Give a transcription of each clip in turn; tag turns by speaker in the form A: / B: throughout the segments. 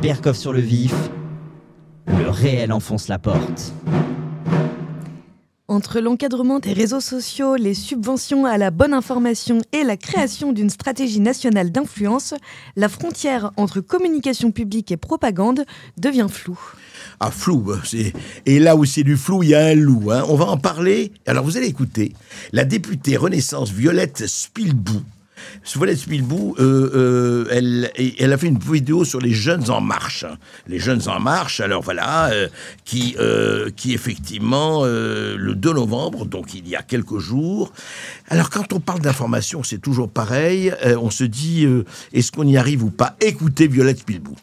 A: Berkoff sur le vif, le réel enfonce la porte.
B: Entre l'encadrement des réseaux sociaux, les subventions à la bonne information et la création d'une stratégie nationale d'influence, la frontière entre communication publique et propagande devient floue.
C: Ah, flou, et là où c'est du flou, il y a un loup. Hein. On va en parler. Alors, vous allez écouter. La députée Renaissance Violette Spilbou. Violette Spilbou, elle a fait une vidéo sur les Jeunes en Marche. Les Jeunes en Marche, alors voilà, qui effectivement, le 2 novembre, donc il y a quelques jours. Alors, quand on parle d'information, c'est toujours pareil. On se dit, est-ce qu'on y arrive ou pas? Écoutez Violette Spilbou.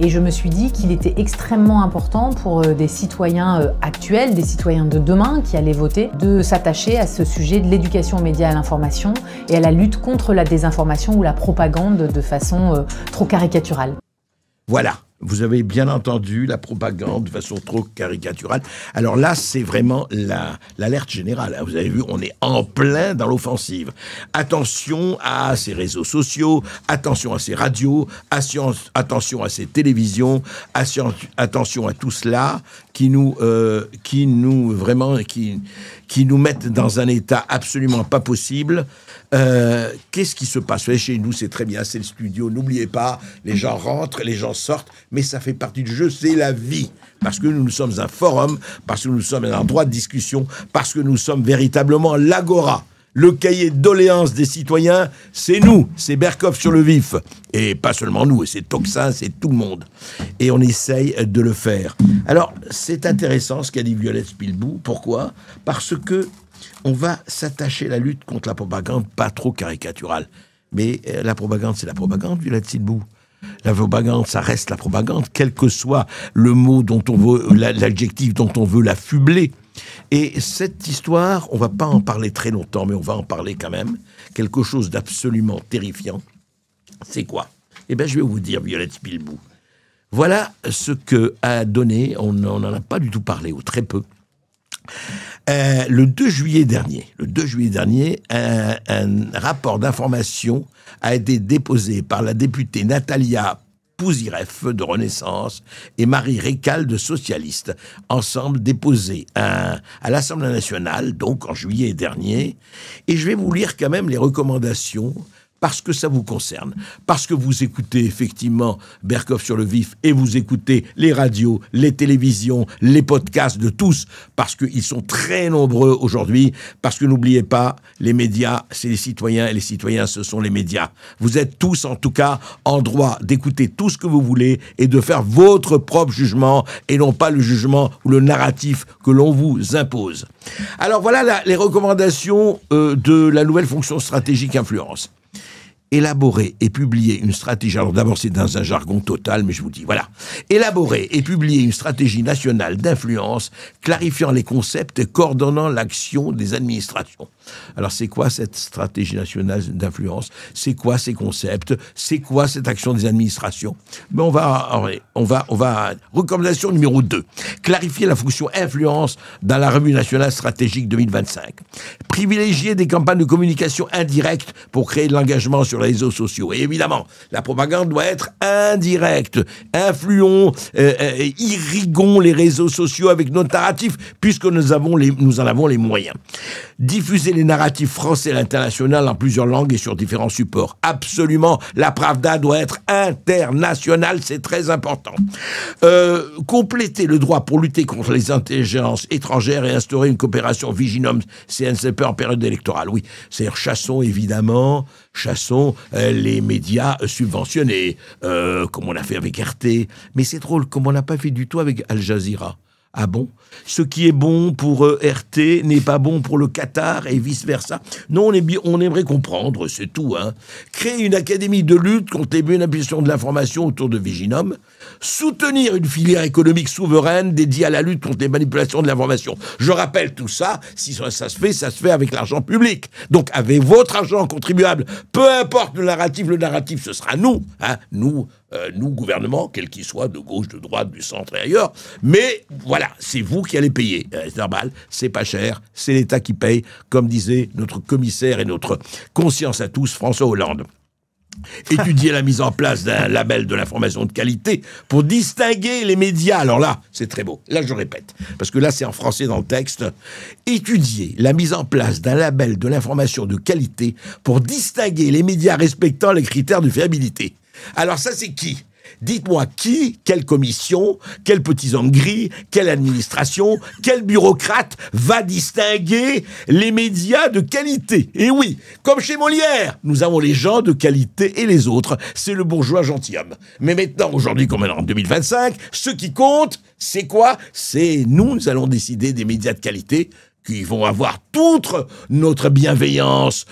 D: Et je me suis dit qu'il était extrêmement important pour des citoyens actuels, des citoyens de demain qui allaient voter, de s'attacher à ce sujet de l'éducation aux médias et à l'information et à la lutte contre la désinformation ou la propagande de façon trop caricaturale.
C: Voilà. Vous avez bien entendu la propagande de façon trop caricaturale. Alors là, c'est vraiment l'alerte générale. Vous avez vu, on est en plein dans l'offensive. Attention à ces réseaux sociaux, attention à ces radios, attention à ces télévisions, attention à tout cela qui nous mettent dans un état absolument pas possible. Qu'est-ce qui se passe? Chez nous, c'est très bien, c'est le studio. N'oubliez pas, les gens rentrent, les gens sortent, mais ça fait partie du jeu, c'est la vie. Parce que nous sommes un forum, parce que nous sommes un endroit de discussion, parce que nous sommes véritablement l'agora. Le cahier de doléances des citoyens, c'est nous, c'est Berkoff sur le vif. Et pas seulement nous, c'est Toxin, c'est tout le monde. Et on essaye de le faire. Alors, c'est intéressant ce qu'a dit Violette Spilbou. Pourquoi? Parce que on va s'attacher à la lutte contre la propagande pas trop caricaturale. Mais la propagande, c'est la propagande, Violette Spilbou. La propagande, ça reste la propagande, quel que soit le mot dont on veut, l'adjectif dont on veut l'affubler. Et cette histoire, on va pas en parler très longtemps, mais on va en parler quand même. Quelque chose d'absolument terrifiant. C'est quoi? Eh bien, je vais vous dire, Violette Spilbou. Voilà ce que a donné, on n'en a pas du tout parlé, ou très peu. Le 2 juillet dernier, un rapport d'information a été déposé par la députée Natalia Pouzireff de Renaissance et Marie Récal de Socialiste, ensemble déposés à l'Assemblée nationale, donc en juillet dernier. Et je vais vous lire quand même les recommandations, parce que ça vous concerne, parce que vous écoutez effectivement Berkoff sur le vif et vous écoutez les radios, les télévisions, les podcasts de tous, parce qu'ils sont très nombreux aujourd'hui, parce que n'oubliez pas, les médias, c'est les citoyens et les citoyens, ce sont les médias. Vous êtes tous, en tout cas, en droit d'écouter tout ce que vous voulez et de faire votre propre jugement et non pas le jugement ou le narratif que l'on vous impose. Alors voilà les recommandations de la nouvelle fonction stratégique influence. Élaborer et publier une stratégie, alors d'abord c'est dans un jargon total, mais je vous dis, voilà. Élaborer et publier une stratégie nationale d'influence, clarifiant les concepts et coordonnant l'action des administrations. Alors c'est quoi cette stratégie nationale d'influence? C'est quoi ces concepts? C'est quoi cette action des administrations? Mais on va, recommandation numéro 2. Clarifier la fonction influence dans la revue nationale stratégique 2025. Privilégier des campagnes de communication indirectes pour créer de l'engagement sur les réseaux sociaux. Et évidemment, la propagande doit être indirecte. Influons, irriguons les réseaux sociaux avec nos narratifs, puisque nous en avons les moyens. Diffuser les narratifs français et l'international en plusieurs langues et sur différents supports. Absolument, la Pravda doit être internationale, c'est très important. Compléter le droit pour lutter contre les ingérences étrangères et instaurer une coopération Viginum-CNCP en période électorale. Oui, c'est-à-dire chassons les médias subventionnés, comme on a fait avec RT. Mais c'est drôle, comme on n'a pas fait du tout avec Al Jazeera. Ah bon? Ce qui est bon pour RT n'est pas bon pour le Qatar et vice-versa. Non, on aimerait comprendre, c'est tout. Hein. Créer une académie de lutte contre les manipulations de l'information autour de Viginum. Soutenir une filière économique souveraine dédiée à la lutte contre les manipulations de l'information. Je rappelle tout ça, si ça se fait avec l'argent public. Donc avec votre argent contribuable, peu importe le narratif ce sera nous. Hein, nous, gouvernement, quel qu'il soit, de gauche, de droite, du centre et ailleurs. Mais voilà, c'est vous qui allez payer. C'est normal, c'est pas cher, c'est l'État qui paye, comme disait notre commissaire et notre conscience à tous, François Hollande. Étudier la mise en place d'un label de l'information de qualité pour distinguer les médias. Alors là, c'est très beau. Là, je répète, parce que là, c'est en français dans le texte. Étudier la mise en place d'un label de l'information de qualité pour distinguer les médias respectant les critères de fiabilité. Alors ça, c'est qui ? Dites-moi qui, quelle commission, quels petits hommes gris, quelle administration, quel bureaucrate va distinguer les médias de qualité. Et oui, comme chez Molière, nous avons les gens de qualité et les autres. C'est le bourgeois gentilhomme. Mais maintenant, aujourd'hui, comme en 2025, ce qui compte, c'est quoi ? C'est nous allons décider des médias de qualité qui vont avoir toute notre bienveillance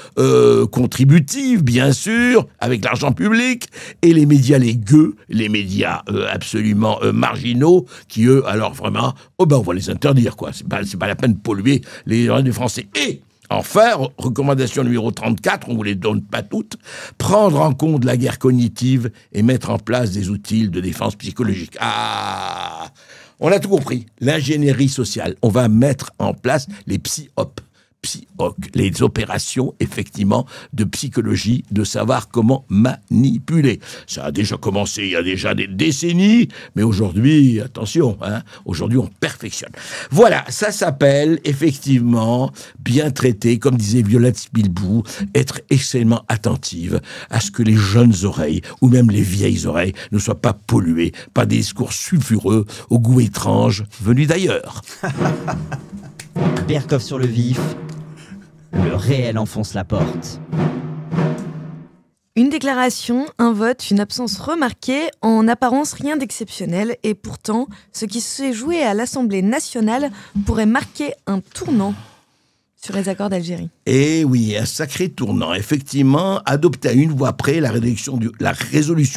C: contributive, bien sûr, avec l'argent public, et les médias les gueux, les médias absolument marginaux, qui eux, alors vraiment, on va les interdire, quoi. C'est pas la peine de polluer les oreilles des Français. Et enfin, recommandation numéro 34, on ne vous les donne pas toutes, prendre en compte la guerre cognitive et mettre en place des outils de défense psychologique. Ah, on a tout compris. L'ingénierie sociale. On va mettre en place les psy-op. Les opérations, effectivement, de psychologie, de savoir comment manipuler. Ça a déjà commencé il y a déjà des décennies, mais aujourd'hui, attention, aujourd'hui on perfectionne. Voilà, ça s'appelle, effectivement, bien traiter, comme disait Violette Spilbou, être extrêmement attentive à ce que les jeunes oreilles, ou même les vieilles oreilles, ne soient pas polluées par des discours sulfureux, au goût étrange, venus d'ailleurs.
A: Berkoff sur le vif, le réel enfonce la porte.
B: Une déclaration, un vote, une absence remarquée, en apparence rien d'exceptionnel, et pourtant, ce qui s'est joué à l'Assemblée nationale pourrait marquer un tournant sur les accords d'Algérie.
C: Et oui, un sacré tournant. Effectivement, adopté à une voix près, la résolution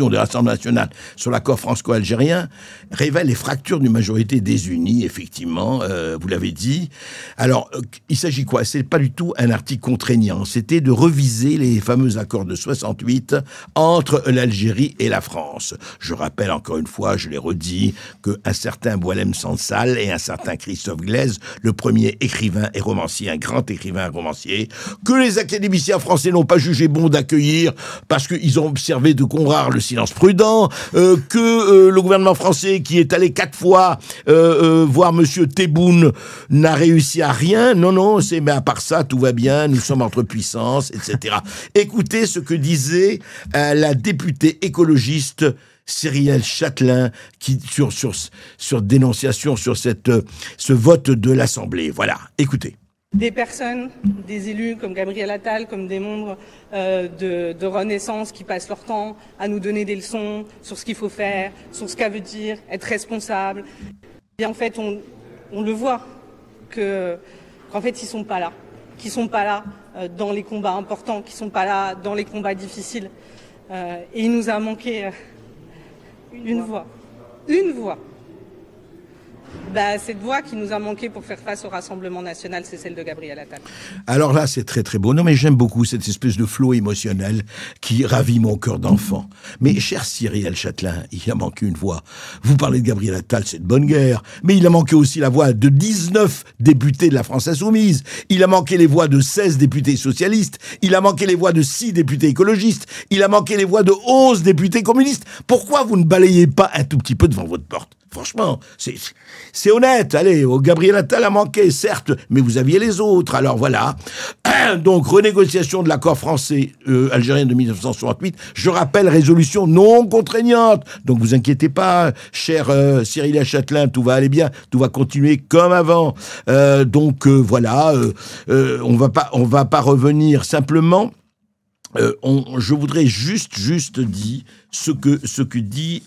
C: de l'Assemblée nationale sur l'accord franco-algérien révèle les fractures d'une majorité désunie, effectivement, vous l'avez dit. Alors, il s'agit quoi ? C'est pas du tout un article contraignant, c'était de reviser les fameux accords de 68 entre l'Algérie et la France. Je rappelle encore une fois, je l'ai redit, qu'un certain Boualem Sansal et un certain Christophe Glaise, le premier écrivain et romancier, un grand écrivain et romancier, que les académiciens français n'ont pas jugé bon d'accueillir parce qu'ils ont observé de Conrart le silence prudent, que le gouvernement français qui est allé 4 fois voir Monsieur Tebboune n'a réussi à rien. Non, mais à part ça, tout va bien, nous sommes entre puissances, etc. Écoutez ce que disait la députée écologiste Cyrielle Châtelain sur dénonciation sur ce vote de l'Assemblée. Voilà, écoutez.
E: Des personnes, des élus comme Gabriel Attal, comme des membres de Renaissance qui passent leur temps à nous donner des leçons sur ce qu'il faut faire, sur ce qu'a veut dire être responsable. Et en fait, on le voit qu'en fait, ils sont pas là. Qu'ils sont pas là dans les combats importants, qu'ils sont pas là dans les combats difficiles. Et il nous a manqué une voix. Une voix. Cette voix qui nous a manqué pour faire face au Rassemblement national, c'est celle de Gabriel Attal.
C: Alors là, c'est très très beau. Non mais j'aime beaucoup cette espèce de flot émotionnel qui ravit mon cœur d'enfant. Mais cher Cyrielle Châtelain, il a manqué une voix. Vous parlez de Gabriel Attal, c'est de bonne guerre. Mais il a manqué aussi la voix de 19 députés de la France Insoumise. Il a manqué les voix de 16 députés socialistes. Il a manqué les voix de 6 députés écologistes. Il a manqué les voix de 11 députés communistes. Pourquoi vous ne balayez pas un tout petit peu devant votre porte ? Franchement, c'est honnête. Allez, Gabriel Attal a manqué, certes, mais vous aviez les autres. Alors voilà. Donc, renégociation de l'accord français-algérien de 1968. Je rappelle, résolution non contraignante. Donc, vous inquiétez pas, cher Cyrielle Châtelain, tout va aller bien. Tout va continuer comme avant. Voilà. On va pas revenir simplement. Je voudrais juste dire ce que dit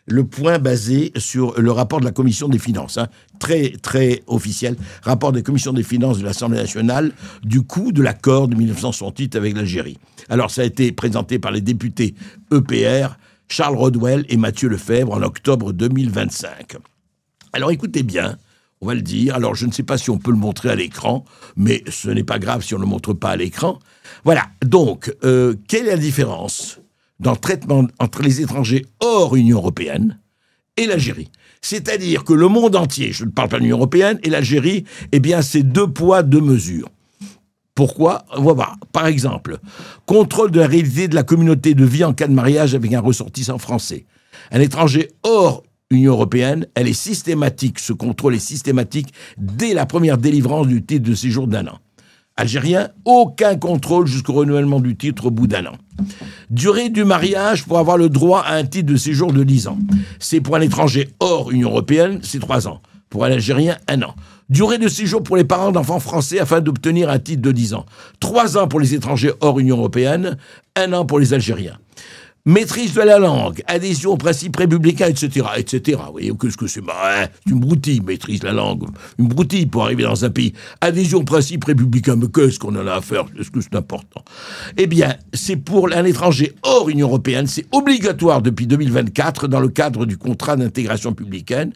C: le point basé sur le rapport de la Commission des finances, très très officiel, rapport des commissions des finances de l'Assemblée nationale du coût de l'accord de 1968 avec l'Algérie. Alors ça a été présenté par les députés EPR, Charles Rodwell et Mathieu Lefebvre en octobre 2025. Alors écoutez bien, on va le dire, alors je ne sais pas si on peut le montrer à l'écran, mais ce n'est pas grave si on ne le montre pas à l'écran. Voilà, donc, quelle est la différence dans le traitement entre les étrangers hors Union européenne et l'Algérie? C'est-à-dire que le monde entier, je ne parle pas de l'Union européenne, et l'Algérie, eh bien, c'est 2 poids, 2 mesures. Pourquoi? On va voir. Par exemple, contrôle de la réalité de la communauté de vie en cas de mariage avec un ressortissant français. Un étranger hors Union européenne, elle est systématique, ce contrôle est systématique dès la première délivrance du titre de séjour d'1 an. Algérien, aucun contrôle jusqu'au renouvellement du titre au bout d'1 an. Durée du mariage pour avoir le droit à un titre de séjour de 10 ans. C'est pour un étranger hors Union européenne, c'est 3 ans. Pour un Algérien, 1 an. Durée de séjour pour les parents d'enfants français afin d'obtenir un titre de 10 ans. 3 ans pour les étrangers hors Union européenne, 1 an pour les Algériens. Maîtrise de la langue, adhésion aux principes républicains, etc., etc. Vous voyez, qu'est-ce que c'est? C'est une broutille, maîtrise de la langue. Une broutille pour arriver dans un pays. Adhésion aux principes républicains, mais qu'est-ce qu'on en a à faire? Est-ce que c'est important? Eh bien, c'est pour un étranger hors Union européenne, c'est obligatoire depuis 2024 dans le cadre du contrat d'intégration républicaine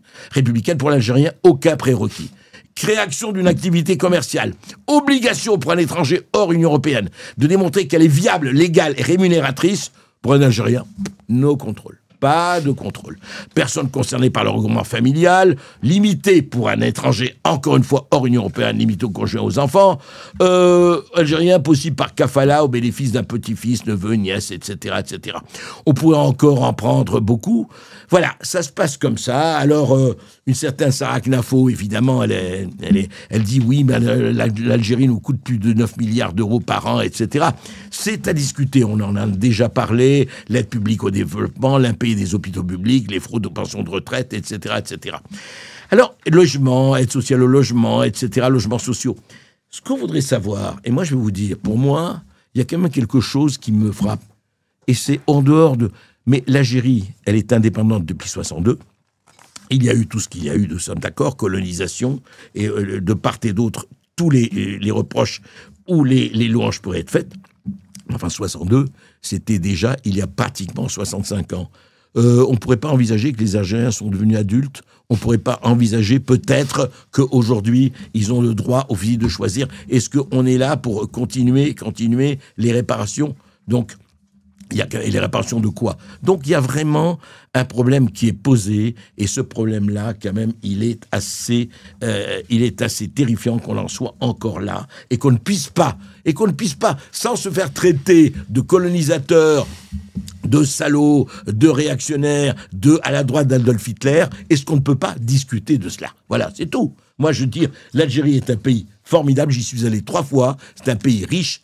C: pour l'Algérien, aucun prérequis. Création d'une activité commerciale. Obligation pour un étranger hors Union européenne de démontrer qu'elle est viable, légale et rémunératrice. Pour un Algérien, no contrôle. Pas de contrôle. Personne concernée par le regroupement familial, limité pour un étranger, encore une fois, hors Union européenne, limité aux conjoints, aux enfants. Algérien possible par kafala au bénéfice d'un petit-fils, neveu, nièce, etc., etc. On pourrait encore en prendre beaucoup. Voilà, ça se passe comme ça. Alors, une certaine Sarah Knafo, évidemment, elle dit oui, mais l'Algérie nous coûte plus de 9 milliards d'euros par an, etc. C'est à discuter, on en a déjà parlé, l'aide publique au développement, l'impayé des hôpitaux publics, les fraudes aux pensions de retraite, etc., etc. Alors, logement, aide sociale au logement, etc., logements sociaux. Ce qu'on voudrait savoir, et moi je vais vous dire, pour moi, il y a quand même quelque chose qui me frappe, et c'est en dehors de... Mais l'Algérie, elle est indépendante depuis 62. Il y a eu tout ce qu'il y a eu, nous sommes d'accord, colonisation, et de part et d'autre, tous les reproches ou les louanges pourraient être faites. Enfin, 62, c'était déjà il y a pratiquement 65 ans. On ne pourrait pas envisager que les Algériens sont devenus adultes. On ne pourrait pas envisager peut-être qu'aujourd'hui, ils ont le droit aussi de choisir. Est-ce qu'on est là pour continuer les réparations? Donc, et les réparations de quoi? Donc, il y a vraiment un problème qui est posé, et ce problème-là, quand même, il est assez terrifiant qu'on en soit encore là, et qu'on ne puisse pas, sans se faire traiter de colonisateur, de salauds, de réactionnaires, à la droite d'Adolf Hitler, est-ce qu'on ne peut pas discuter de cela? Voilà, c'est tout. Moi, je veux dire, l'Algérie est un pays formidable, j'y suis allé 3 fois, c'est un pays riche,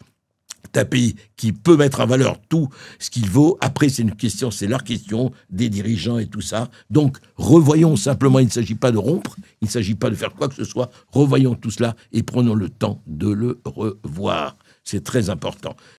C: c'est un pays qui peut mettre en valeur tout ce qu'il vaut. Après, c'est leur question, des dirigeants et tout ça. Donc, revoyons simplement, il ne s'agit pas de rompre, il ne s'agit pas de faire quoi que ce soit, revoyons tout cela et prenons le temps de le revoir. C'est très important.